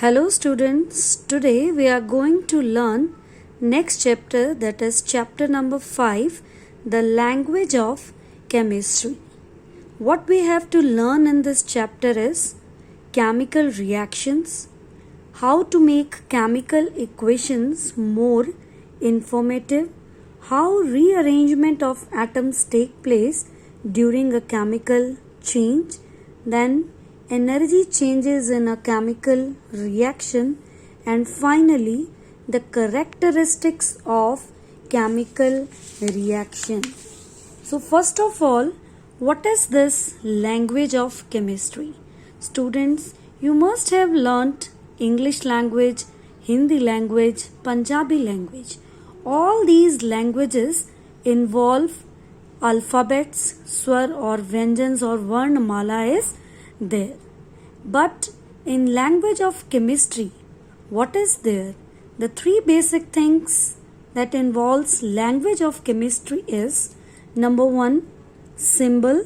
Hello students, today we are going to learn next chapter, that is chapter number 5, the language of chemistry. What we have to learn in this chapter is chemical reactions, how to make chemical equations more informative, how rearrangement of atoms take place during a chemical change, then energy changes in a chemical reaction, and finally the characteristics of chemical reaction. So first of all, what is this language of chemistry? Students, you must have learnt English language, Hindi language, Punjabi language. All these languages involve alphabets, swar or vyanjans or varnamala is there. But in language of chemistry, what is there? The three basic things that involves language of chemistry is number 1, symbol,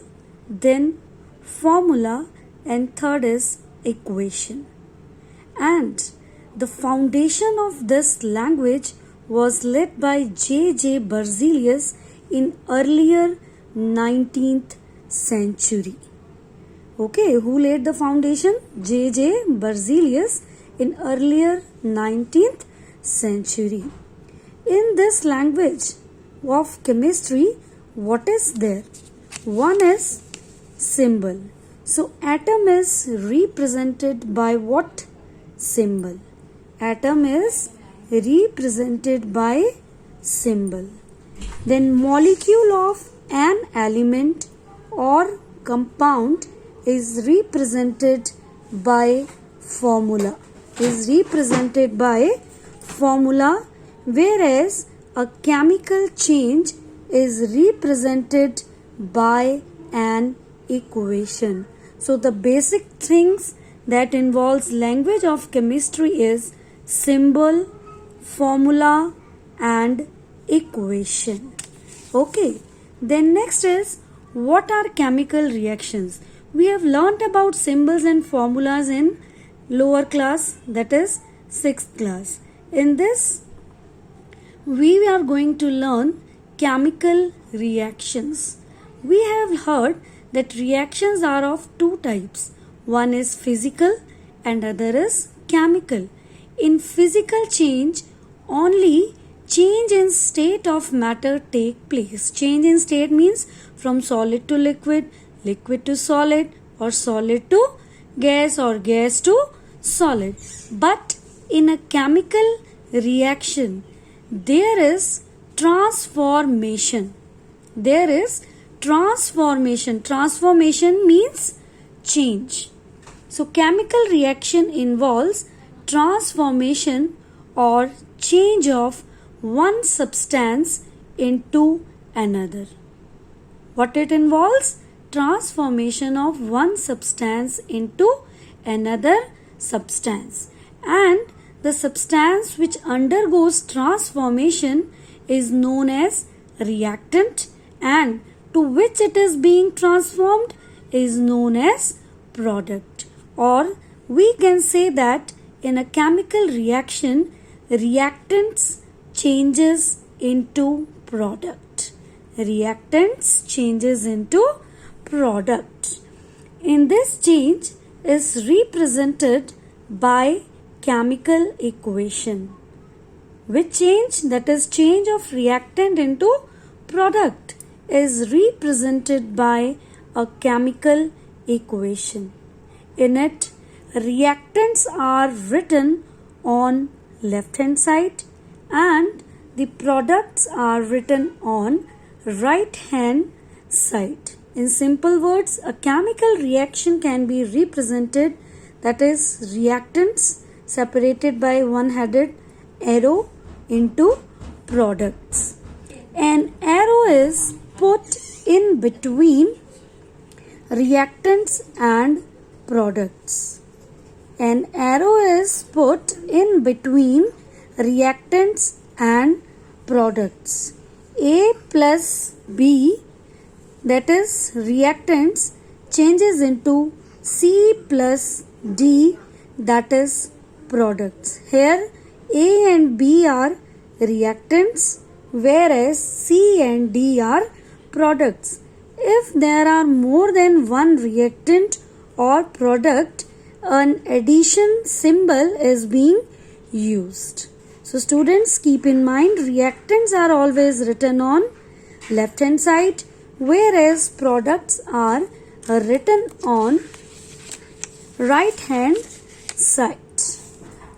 then formula, and third is equation. And the foundation of this language was laid by J.J. Berzelius in earlier 19th century. Okay, who laid the foundation? J.J. Berzelius in earlier 19th century. In this language of chemistry, what is there? One is symbol. So, atom is represented by what symbol? Atom is represented by symbol. Then molecule of an element or compound is represented by formula. Whereas a chemical change is represented by an equation. So the basic things that involves language of chemistry is symbol, formula and equation. Okay, then next is what are chemical reactions? We have learnt about symbols and formulas in lower class, that is 6th class. In this, we are going to learn chemical reactions. We have heard that reactions are of two types. One is physical and other is chemical. In physical change, only change in state of matter take place. Change in state means from solid to liquid, liquid to solid, or solid to gas, or gas to solid. But in a chemical reaction, there is transformation. Transformation means change. So chemical reaction involves transformation or change of one substance into another. What it involves? Transformation of one substance into another substance. And the substance which undergoes transformation is known as reactant, and to which it is being transformed is known as product. Or we can say that in a chemical reaction, reactants changes into product. In this change is represented by chemical equation. Which change? That is change of reactant into product is represented by a chemical equation. In it, reactants are written on left hand side and the products are written on right hand side. In simple words, a chemical reaction can be represented, that is reactants separated by one-headed arrow, into products. An arrow is put in between reactants and products. An arrow is put in between reactants and products. A plus B, that is reactants, changes into C plus D, that is products. Here A and B are reactants, whereas C and D are products. If there are more than one reactant or product, an addition symbol is being used. So students, keep in mind, reactants are always written on left hand side, whereas products are written on right hand side.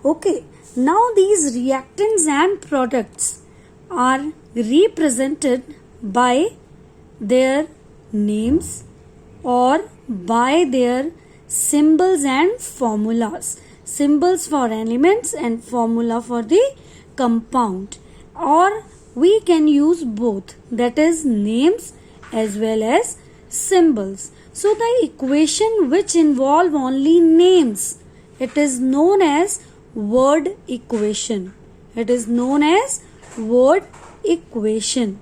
Okay, now these reactants and products are represented by their names or by their symbols and formulas. Symbols for elements and formula for the compound, or we can use both, that is names as well as symbols. So the equation which involve only names, it is known as word equation. It is known as word equation.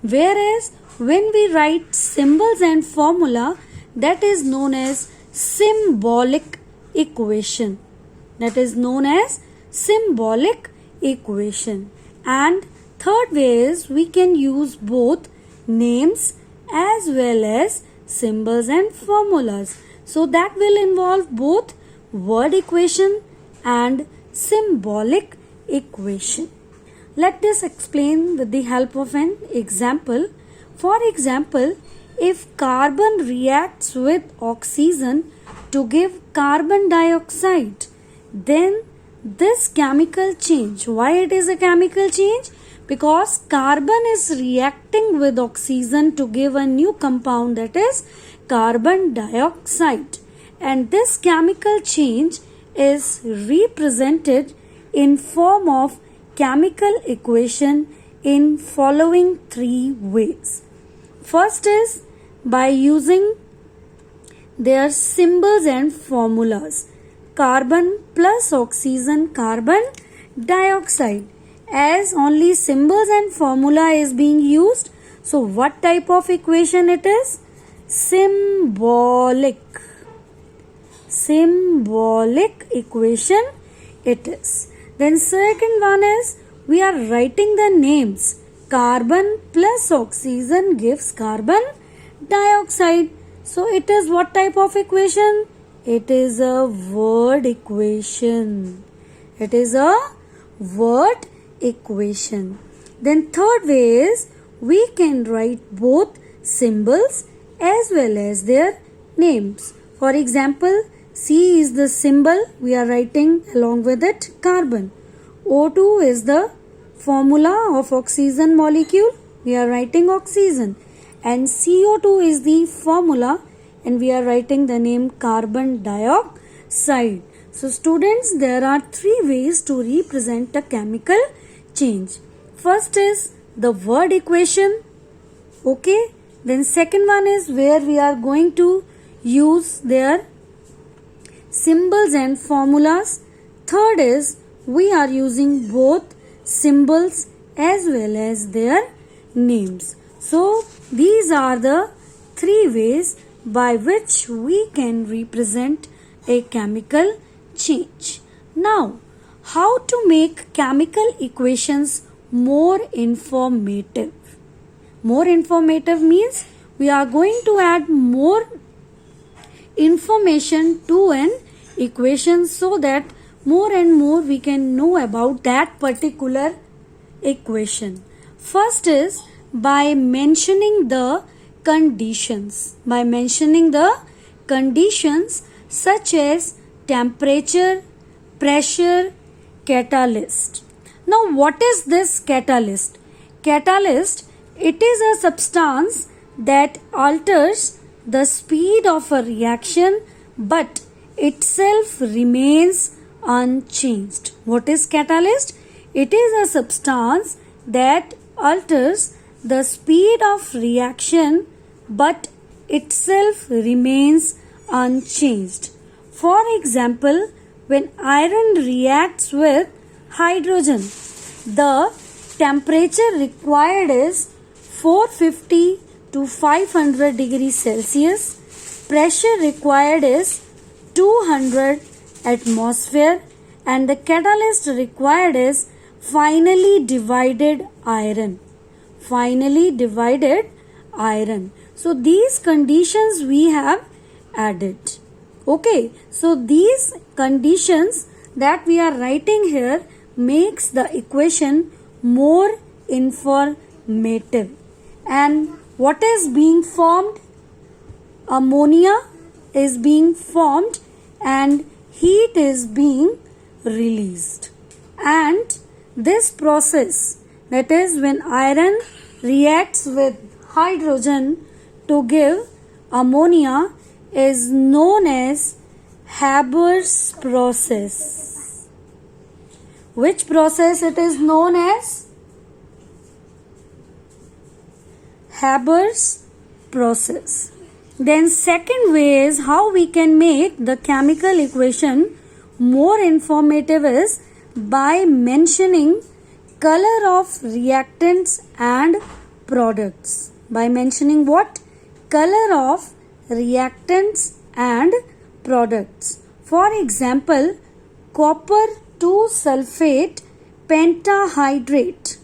Whereas when we write symbols and formula, that is known as symbolic equation. That is known as symbolic equation. And third way is we can use both names as well as symbols and formulas. So that will involve both word equation and symbolic equation. Let us explain with the help of an example. For example, if carbon reacts with oxygen to give carbon dioxide, then this chemical change, why it is a chemical change? Because carbon is reacting with oxygen to give a new compound, that is carbon dioxide, and this chemical change is represented in form of chemical equation in following three ways. First is by using their symbols and formulas. Carbon plus oxygen, carbon dioxide. As only symbols and formula is being used, so what type of equation it is? Symbolic. Symbolic equation it is. Then second one is we are writing the names. Carbon plus oxygen gives carbon dioxide. So it is what type of equation? It is a word equation. It is a word equation. Then third way is we can write both symbols as well as their names. For example, C is the symbol, we are writing along with it carbon. O2 is the formula of oxygen molecule, we are writing oxygen. And CO2 is the formula and we are writing the name carbon dioxide. So students, there are three ways to represent a chemical change. First is the word equation. Okay. Then second one is where we are going to use their symbols and formulas. Third is we are using both symbols as well as their names. So these are the three ways by which we can represent a chemical change. Now, how to make chemical equations more informative? More informative means we are going to add more information to an equation so that more and more we can know about that particular equation. First is by mentioning the conditions. By mentioning the conditions such as temperature, pressure, catalyst. Now what is this catalyst? Catalyst, it is a substance that alters the speed of a reaction but itself remains unchanged. What is catalyst? It is a substance that alters the speed of reaction but itself remains unchanged. For example, when iron reacts with hydrogen, the temperature required is 450 to 500 degrees Celsius. Pressure required is 200 atmosphere and the catalyst required is finely divided iron. Finely divided iron. So these conditions we have added. Okay, so these conditions that we are writing here makes the equation more informative. And what is being formed? Ammonia is being formed and heat is being released. And this process, that is when iron reacts with hydrogen to give ammonia, is known as Haber's process. Which process it is known as? Haber's process. Then second way is how we can make the chemical equation more informative is by mentioning color of reactants and products. By mentioning what? Color of reactants and products. For example, copper 2 sulfate pentahydrate.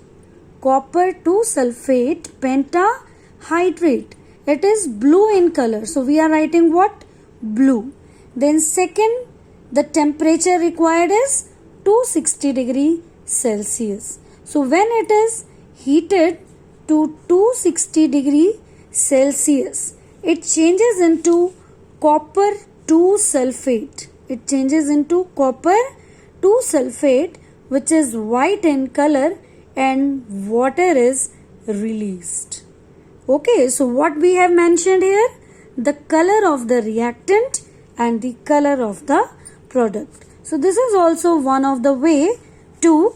Copper 2 sulfate pentahydrate. It is blue in color. So we are writing what? Blue. Then second, the temperature required is 260 degree Celsius. So when it is heated to 260 degree Celsius, it changes into copper 2 sulfate. It changes into copper 2 sulfate, which is white in color, and water is released. Okay, so what we have mentioned here? The color of the reactant and the color of the product. So this is also one of the way to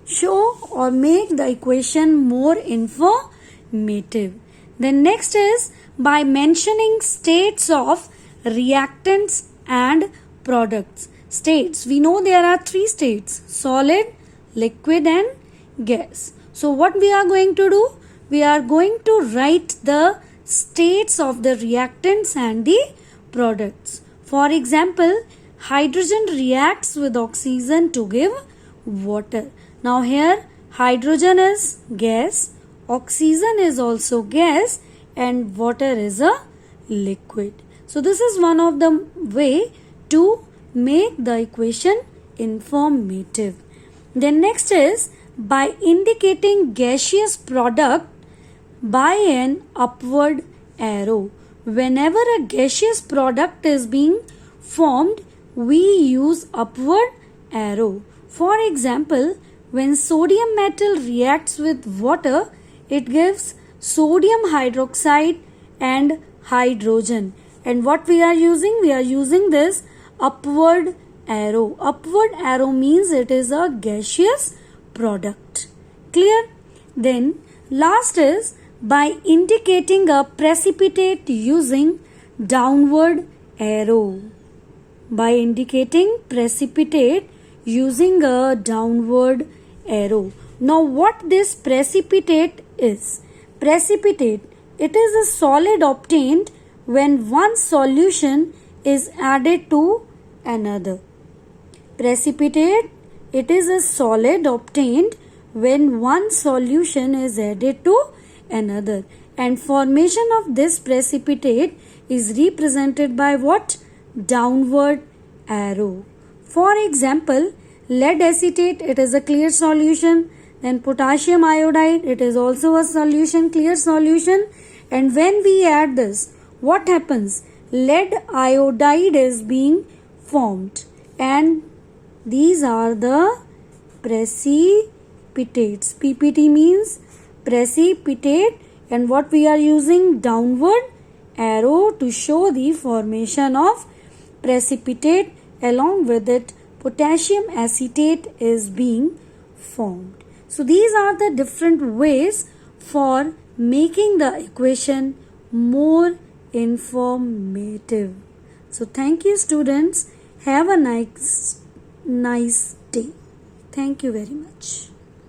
show or make the equation more informative. Then next is by mentioning states of reactants and products. States, we know there are three states: solid, liquid and gas. So what we are going to do? We are going to write the states of the reactants and the products. For example, hydrogen reacts with oxygen to give water. Now here hydrogen is gas, oxygen is also gas, and water is a liquid. So this is one of the way to make the equation informative. Then next is by indicating gaseous product by an upward arrow. Whenever a gaseous product is being formed, we use upward arrow. For example, when sodium metal reacts with water, it gives sodium hydroxide and hydrogen. And what we are using? We are using this upward arrow. Upward arrow means it is a gaseous product. Clear? Then last is by indicating a precipitate using downward arrow. By indicating precipitate using a downward arrow. Now what this precipitate is? Precipitate, it is a solid obtained when one solution is added to another. Precipitate, it is a solid obtained when one solution is added to another, and formation of this precipitate is represented by what? Downward arrow. For example, lead acetate, it is a clear solution. Then potassium iodide, it is also a solution, clear solution. And when we add this, what happens? Lead iodide is being formed, and these are the precipitates. PPT means precipitate, and what we are using? Downward arrow to show the formation of precipitate. Along with it, potassium acetate is being formed. So these are the different ways for making the equation more informative. So thank you students. Have a nice day. Thank you very much.